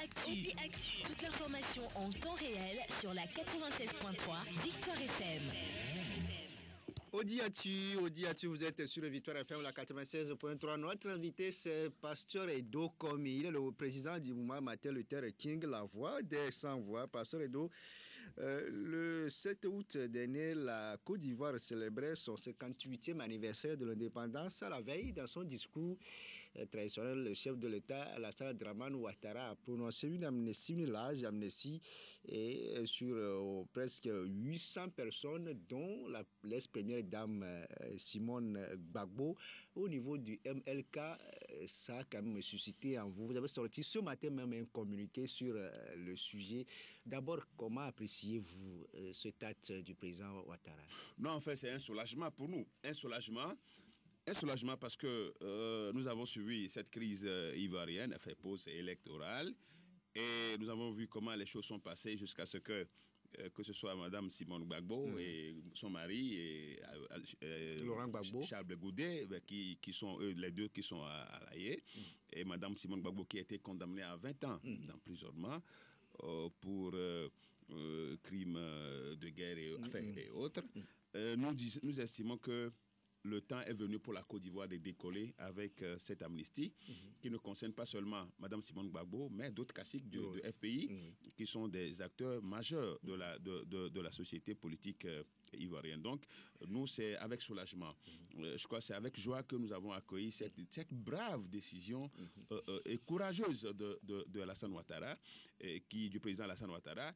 Actu. Toute l'information en temps réel sur la 96.3 Victoire FM. Audi Actu, vous êtes sur le Victoire FM, la 96.3. Notre invité, c'est Pasteur Edo Komi. Il est le président du mouvement Martin Luther King, la voix des sans-voix. Pasteur Edo, le 7 août dernier, la Côte d'Ivoire célébrait son 58e anniversaire de l'indépendance. À la veille, dans son discours traditionnel, le chef de l'État, Alassane Dramane Ouattara, a prononcé une large amnistie et sur presque 800 personnes, dont l'ex-première dame Simone Gbagbo. Au niveau du MLK, ça a quand même suscité en vous. Vous avez sorti ce matin même un communiqué sur le sujet. D'abord, comment appréciez-vous ce acte du président Ouattara? Non, en fait, c'est un soulagement pour nous. Un soulagement parce que nous avons suivi cette crise ivoirienne, fait pause électorale, et nous avons vu comment les choses sont passées jusqu'à ce que ce soit Madame Simone Gbagbo et son mari et Laurent Gbagbo, Charles Goudé, qui sont eux les deux qui sont à La Haye, et Madame Simone Gbagbo qui a été condamnée à 20 ans d'emprisonnement pour crimes de guerre et autres. Nous estimons que le temps est venu pour la Côte d'Ivoire de décoller avec cette amnistie qui ne concerne pas seulement Mme Simone Gbagbo, mais d'autres caciques de FPI qui sont des acteurs majeurs de la société politique ivoirienne. Donc, nous, c'est avec soulagement. Je crois que c'est avec joie que nous avons accueilli cette brave décision et courageuse de Alassane Ouattara, du président Alassane Ouattara,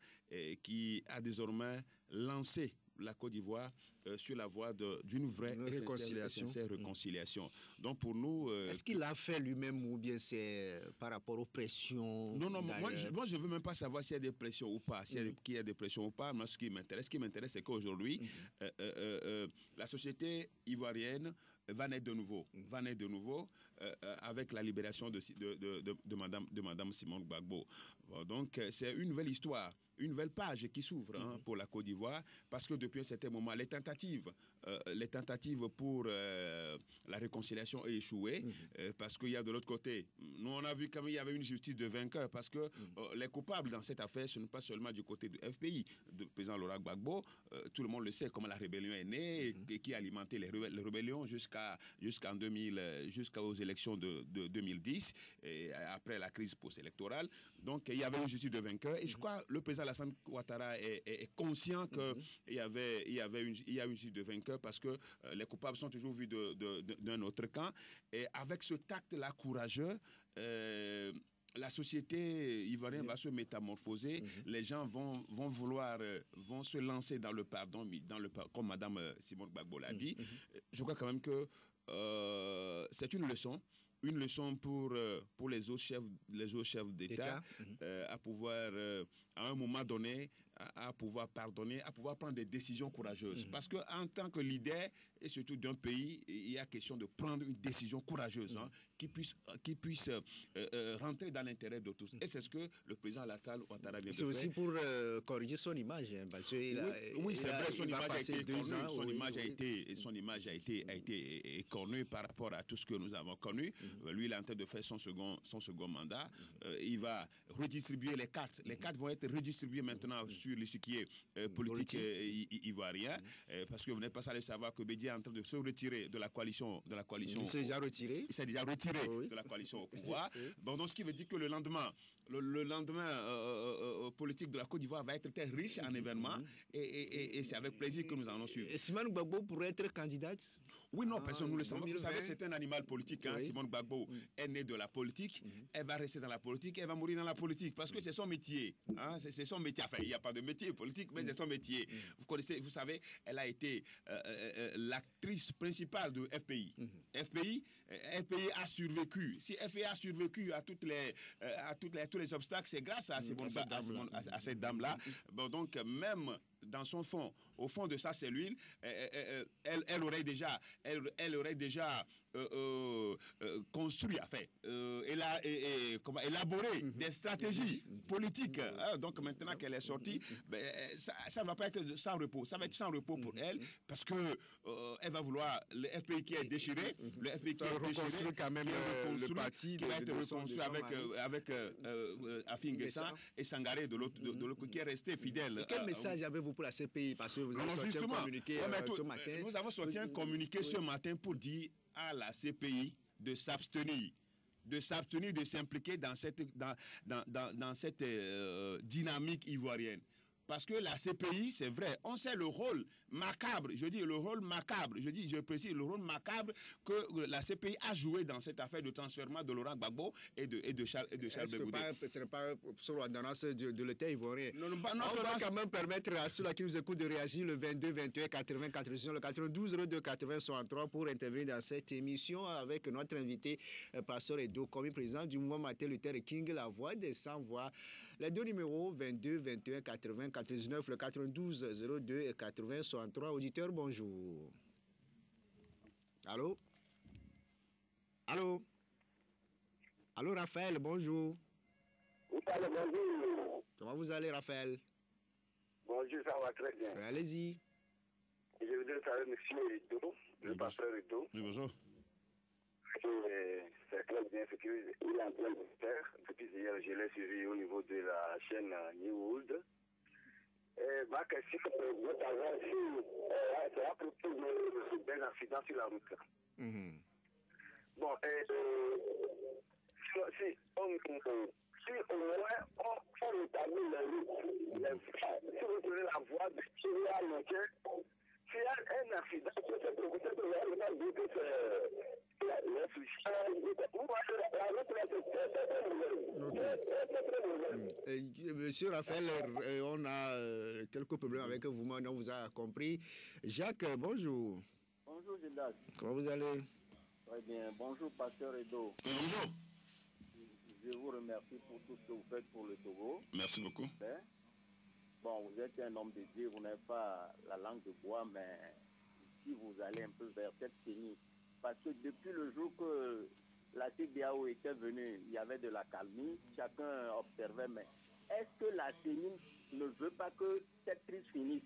qui a désormais lancé la Côte d'Ivoire sur la voie d'une vraie et sincère réconciliation. Donc pour nous... Est-ce qu'il l'a fait lui-même ou bien c'est par rapport aux pressions? Non, moi je ne veux même pas savoir s'il y a des pressions ou pas, qu'il y a des pressions ou pas. Moi, ce qui m'intéresse, c'est qu'aujourd'hui, la société ivoirienne va naître de nouveau avec la libération de Madame Simone Gbagbo. Donc c'est une nouvelle histoire, une nouvelle page qui s'ouvre pour la Côte d'Ivoire, parce que depuis un certain moment, les tentatives pour la réconciliation ont échoué, parce qu'il y a de l'autre côté, nous on a vu comme il y avait une justice de vainqueur, parce que les coupables dans cette affaire, ce n'est pas seulement du côté du FPI, du président Laurent Gbagbo, tout le monde le sait, comment la rébellion est née, et qui a alimenté les rébellions jusqu'aux élections de 2010, et après la crise post-électorale. Donc il y avait une justice de vainqueur, et je crois que le président Alassane Ouattara est conscient qu'il y a une justice de vainqueur, parce que les coupables sont toujours vus d'un autre camp. Et avec ce tact-là courageux, la société ivoirienne va se métamorphoser. Les gens vont vont se lancer dans le pardon, comme Madame Simone Gbagbo l'a dit. Je crois quand même que c'est une leçon pour les autres chefs d'État à pouvoir, à un moment donné, à pouvoir pardonner, à pouvoir prendre des décisions courageuses. Parce qu'en tant que leader, et surtout d'un pays, il y a question de prendre une décision courageuse qui puisse rentrer dans l'intérêt de tous. Et c'est ce que le président Alassane Ouattara vient de faire. C'est aussi pour corriger son image. Parce que oui, c'est vrai, son image a été cornue. Son image a été écornée par rapport à tout ce que nous avons connu. Lui, il est en train de faire son second mandat. Il va redistribuer les cartes. Les cartes vont être redistribuées maintenant sur l'échiquier politique ivoirien. Parce que vous n'êtes pas allé savoir que Bédié est en train de se retirer de la coalition. Il s'est déjà retiré. Il s'est déjà retiré de la coalition au pouvoir. Bon, donc, ce qui veut dire que le lendemain politique de la Côte d'Ivoire va être très riche en événements. Et c'est avec plaisir que nous allons suivre. Et Simone Gbagbo pourrait être candidate? Oui, non, parce que nous le savons. Vous savez, c'est un animal politique. Simone Gbagbo est née de la politique. Elle va rester dans la politique. Elle va mourir dans la politique. Parce que c'est son métier. C'est son métier. Enfin, il n'y a pas de métier politique, mais c'est son métier. Vous savez, elle a été l'actrice principale de FPI. FPI a survécu. Si FPI a survécu à tous les obstacles, c'est grâce à cette dame-là. Bon, donc, même dans son fond, au fond de sa cellule, elle aurait déjà construit, élaboré des stratégies politiques. Donc maintenant qu'elle est sortie, ça ne va pas être sans repos. Ça va être sans repos pour elle parce que elle va vouloir le FPI qui est déchiré, le FPI qui est reconstruit quand même le parti qui va être reconstruit avec Afin Guessa et Sangaré de l'autre qui est resté fidèle. Quel message avez-vous pour la CPI? Parce que vous avez sorti un communiqué ce matin. Nous avons sorti un communiqué ce matin pour dire à la CPI de s'abstenir, de s'impliquer dans cette dynamique ivoirienne. Parce que la CPI, c'est vrai, on sait le rôle macabre, je précise, le rôle macabre que la CPI a joué dans cette affaire de transfèrement de Laurent Gbagbo et de Charles Bégoudé. Ce n'est pas sur l'ordonnance de l'État ivoirien. On va quand même permettre à ceux qui nous écoutent de réagir le 22 21 80 80, le 92 02 80 63 pour intervenir dans cette émission avec notre invité, Pasteur Edo Komi, président du mouvement Martin Luther King, la voix des sans-voix. Les deux numéros 22 21 80 99, le 92 02 et 80 63. Auditeur, bonjour. Allô? Allô? Allô, Raphaël, bonjour. Bonjour. Comment vous allez, Raphaël? Bonjour, ça va très bien. Allez-y. Je voudrais saluer M. Edo, le pasteur Edo. Oui, bonjour. C'est très bien ce qu'il est en train de faire. Depuis hier, je l'ai suivi au niveau de la chaîne New World. Ma question, votre agent, c'est à propos d'un accident sur la route. Bon, si au moins on établit les routes, si vous prenez la voie de Thierry à Lonquin, s'il y a un accident, c'est pour vous dire que c'est Monsieur Raphaël, on a quelques problèmes avec vous, mais on vous a compris. Jacques, bonjour. Bonjour, Gildas. Comment vous allez? Très bien. Bonjour, Pasteur Edo. Bonjour. Je vous remercie pour tout ce que vous faites pour le Togo. Merci beaucoup. Bon, vous êtes un homme de Dieu, vous n'avez pas la langue de bois, mais ici, vous allez un peu vers cette CENI. Parce que depuis le jour que la CEDEAO était venue, il y avait de la calmie, chacun observait, mais est-ce que la CENI ne veut pas que cette crise finisse?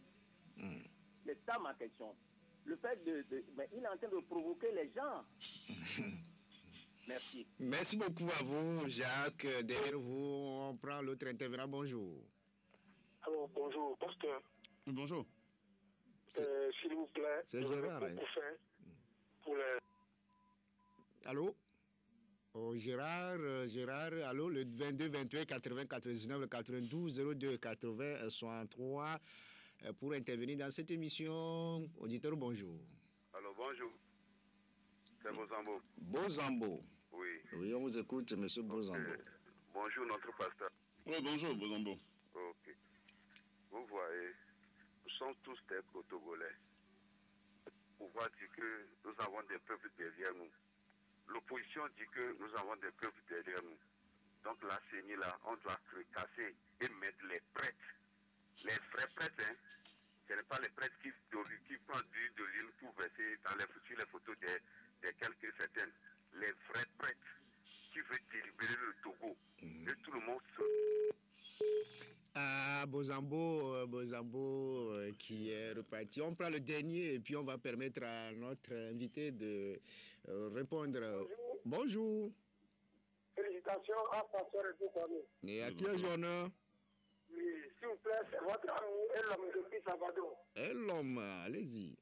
C'est ça ma question. Le fait mais il est en train de provoquer les gens. Merci. Merci beaucoup à vous, Jacques. Derrière vous, on prend l'autre intervenant. Bonjour. Alors, bonjour, pasteur. Bonjour. S'il vous plaît, c'est Gérard. Allô? Oh, Gérard, allô, le 22 21 80 99, le 92 02 80 63 pour intervenir dans cette émission. Auditeur, bonjour. Alors, bonjour. C'est Bozambo. Bozambo. Oui. Oui, on vous écoute, monsieur Bozambo. Bonjour, notre pasteur. Oui, bonjour, Bozambo. Ok. Vous voyez, nous sommes tous des Togolais. On voit dire que nous avons des peuples derrière nous. L'opposition dit que nous avons des peuples derrière nous. Donc la CENI là, on doit casser et mettre les prêtres. Les vrais prêtres, hein. Ce n'est pas les prêtres qui prennent de l'huile pour verser sur les photos de quelques certaines. Les vrais prêtres qui veulent délibérer le Togo. Et tout le monde se... Ah, Bozambo qui est reparti. On prend le dernier et puis on va permettre à notre invité de répondre. Bonjour. Félicitations à Pasteur Edo Komi. Et à qui est l'honneur? Oui, s'il vous plaît, c'est votre ami Elom depuis Sabado. Elom, allez-y.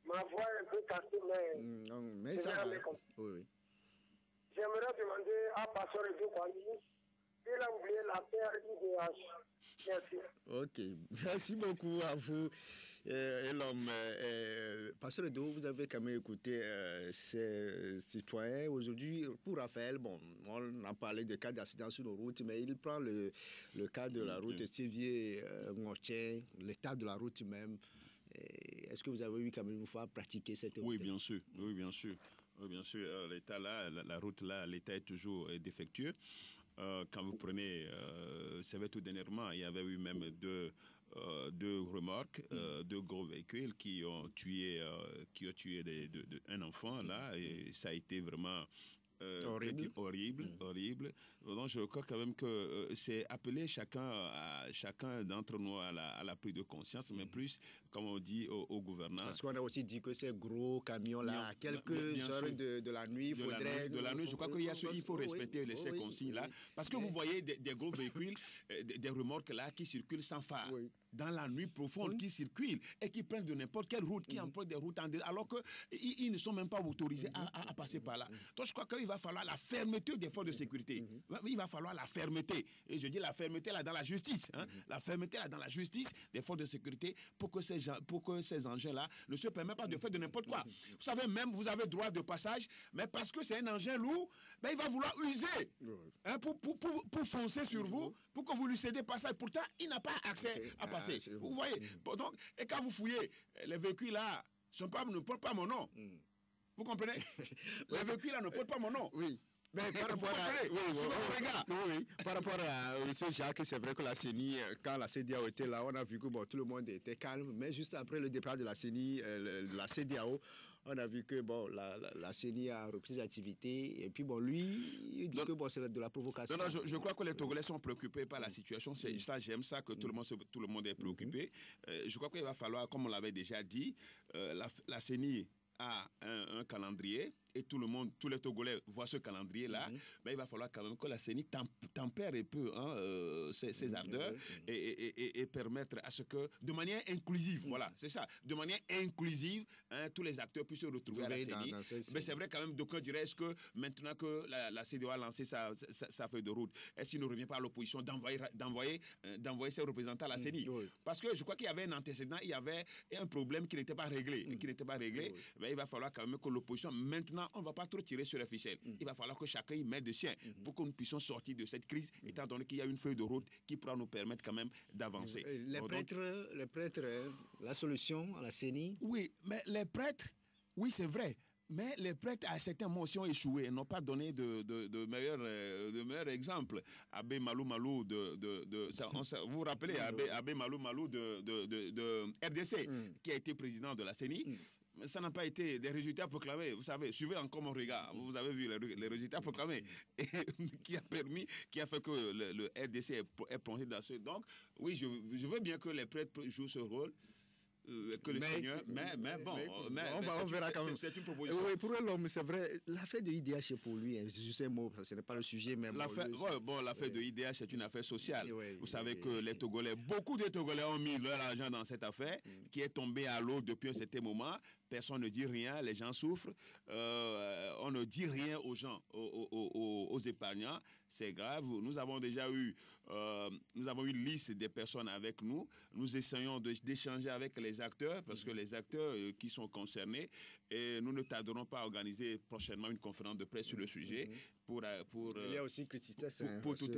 Ma voix est un peu cassée, mais ça va. Oui. J'aimerais demander à Pasteur Edo Komi s'il a oublié la terre IDH. Merci. Ok, merci beaucoup à vous. Elom, Pasteur Edo, vous avez quand même écouté ces citoyens. Aujourd'hui, pour Raphaël, bon, on a parlé de cas d'accident sur nos routes, mais il prend le cas de la route Thiévier-Ngotien, l'état de la route même. Est-ce que vous avez eu quand même une fois pratiquer cette route? Oui, bien sûr. Oui, bien sûr. Oui, bien sûr. L'état là, la route là, l'état est toujours défectueux. quand vous prenez, c'est vrai tout dernièrement, il y avait eu même deux remorques, deux gros véhicules qui ont tué un enfant là, et ça a été vraiment horrible. Donc je crois quand même que c'est appeler chacun d'entre nous à la prise de conscience, mais plus, comme on dit, aux gouvernants. Parce qu'on a aussi dit que ces gros camions-là, à quelques heures de la nuit, il faudrait... De la nuit, je crois qu'il faut respecter ces consignes-là. Parce que vous voyez des gros véhicules, des remorques là qui circulent sans phare. Oui. Dans la nuit profonde, qui circulent et qui prennent de n'importe quelle route, qui empruntent des routes alors qu'ils ne sont même pas autorisés à passer par là. Donc je crois qu'il va falloir la fermeté des forces de sécurité. Il va falloir la fermeté. Et je dis la fermeté là dans la justice. La fermeté là dans la justice des forces de sécurité pour que ces engins-là ne se permettent pas de faire de n'importe quoi. Vous savez, même vous avez droit de passage, mais parce que c'est un engin lourd, il va vouloir user pour foncer sur vous, pour que vous lui cédez passage. Pourtant, il n'a pas accès à passer. Vous voyez. Donc, et quand vous fouillez, les véhicules là ne portent pas mon nom. Vous comprenez? Les véhicules là ne portent pas mon nom. Oui. Mais par rapport à M. Jacques, c'est vrai que la CENI, quand la CEDEAO était là, on a vu que tout le monde était calme. Mais juste après le départ de la CENI, la CEDEAO, on a vu que la CENI a repris l'activité. Et puis lui, il dit que c'est de la provocation. Non, je crois que les Togolais sont préoccupés par la situation. C'est ça, j'aime ça que tout le monde est préoccupé. Je crois qu'il va falloir, comme on l'avait déjà dit, la CENI a un calendrier et tous les Togolais voient ce calendrier-là, mais il va falloir quand même que la CENI tempère un peu ses ardeurs et permettre à ce que, de manière inclusive, voilà, c'est ça, de manière inclusive, tous les acteurs puissent se retrouver à la CENI. Mais c'est vrai quand même, d'aucuns diraient, est-ce que maintenant que la CEDEAO a lancé sa feuille de route, est-ce qu'il ne revient pas à l'opposition d'envoyer ses représentants à la CENI? Parce que je crois qu'il y avait un antécédent, il y avait un problème qui n'était pas réglé. Mais il va falloir quand même que l'opposition, maintenant, on ne va pas trop tirer sur les ficelles. Il va falloir que chacun y mette de sien pour que nous puissions sortir de cette crise, étant donné qu'il y a une feuille de route qui pourra nous permettre quand même d'avancer. Les prêtres, la solution à la CENI? Oui, mais les prêtres, oui, c'est vrai. Mais les prêtres, à certains moments, ont échoué, n'ont pas donné de meilleurs exemples. Abbé Malou Malou vous vous rappelez, Abbé Malou Malou de RDC, qui a été président de la CENI. Ça n'a pas été des résultats proclamés. Vous savez, suivez encore mon regard. Vous avez vu les résultats proclamés qui a fait que le RDC est plongé dans ce... Donc, oui, je veux bien que les prêtres jouent ce rôle. Que le Seigneur, mais bon, on verra quand même. C'est une proposition. Oui, pour l'homme, c'est vrai. L'affaire de IDH pour lui, juste un mot, ce n'est pas le sujet, mais l'affaire de IDH, c'est une affaire sociale. Vous savez que les Togolais, beaucoup de Togolais ont mis leur argent dans cette affaire, qui est tombée à l'eau depuis un certain moment. Personne ne dit rien, les gens souffrent. On ne dit rien aux gens, aux épargnants. C'est grave. Nous avons déjà eu une liste des personnes avec nous. Nous essayons d'échanger avec les acteurs, parce que les acteurs qui sont concernés, et nous ne tarderons pas à organiser prochainement une conférence de presse sur le sujet pour il y a aussi Christitès pour toute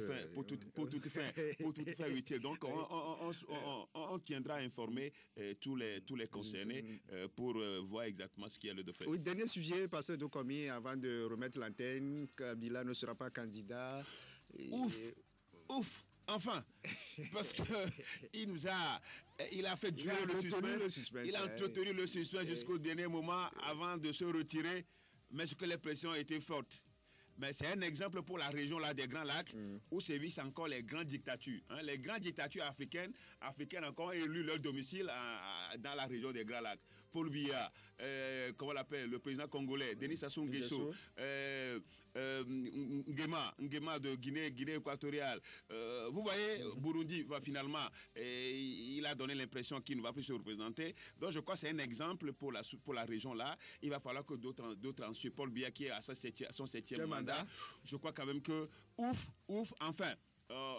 fin utile. Donc on tiendra à informer tous les concernés pour voir exactement ce qu'il y a lieu de faire. Oui, dernier sujet, Pasteur Dokomi, avant de remettre l'antenne, Kabila ne sera pas candidat. Ouf, enfin, parce que il a fait durer le suspense. Il a entretenu le suspense jusqu'au dernier moment avant de se retirer, mais ce que les pressions étaient fortes. Mais c'est un exemple pour la région là, des Grands Lacs où sévissent encore les grandes dictatures. Les grandes dictatures africaines encore élu leur domicile dans la région des Grands Lacs. Paul Biya, comment on l'appelle, le président congolais, Denis Sassou Nguesso, Nguema de Guinée équatoriale. Vous voyez, Burundi va finalement, il a donné l'impression qu'il ne va plus se représenter. Donc je crois que c'est un exemple pour la région là. Il va falloir que d'autres en suivent. Paul Biya qui est à son septième mandat. Je crois quand même que enfin.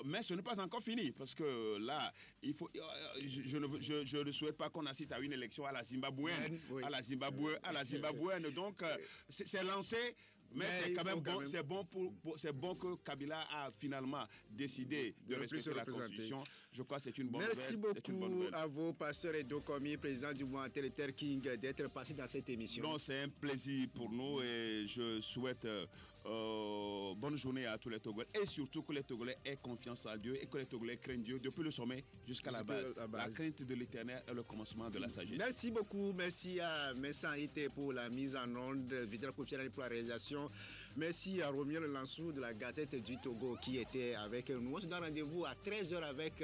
Mais ce n'est pas encore fini, parce que là, je ne souhaite pas qu'on assiste à une élection à la Zimbabwéenne. À la Zimbabwéenne. Donc, c'est lancé. Mais c'est quand même bon, c'est bon que Kabila a finalement décidé de respecter la Constitution. Je crois que c'est une bonne nouvelle. Merci beaucoup à vous, Pasteur Edo Komi, président du mouvement Terre King, d'être passé dans cette émission. Donc c'est un plaisir pour nous et je souhaite bonne journée à tous les Togolais et surtout que les Togolais aient confiance en Dieu et que les Togolais craignent Dieu depuis le sommet jusqu'à la base. La crainte de l'Éternel est le commencement de la sagesse. Merci beaucoup. Merci à Messan Ité pour la mise en onde, Vidal Koufiane pour la réalisation. Merci à Romiel Lansou de la Gazette du Togo qui était avec nous. On se donne rendez-vous à 13h avec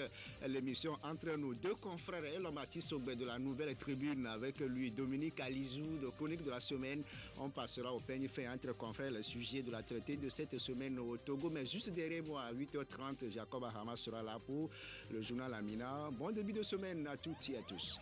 l'émission Entre nous. Deux confrères, Elomati Sogbe de la Nouvelle Tribune avec lui, Dominique Alizou de Chronique de la Semaine. On passera au peigne fait entre confrères le sujet de la traité de cette semaine au Togo. Mais juste derrière moi, à 8h30, Jacob Ahama sera là pour le journal Amina. Bon début de semaine à toutes et à tous.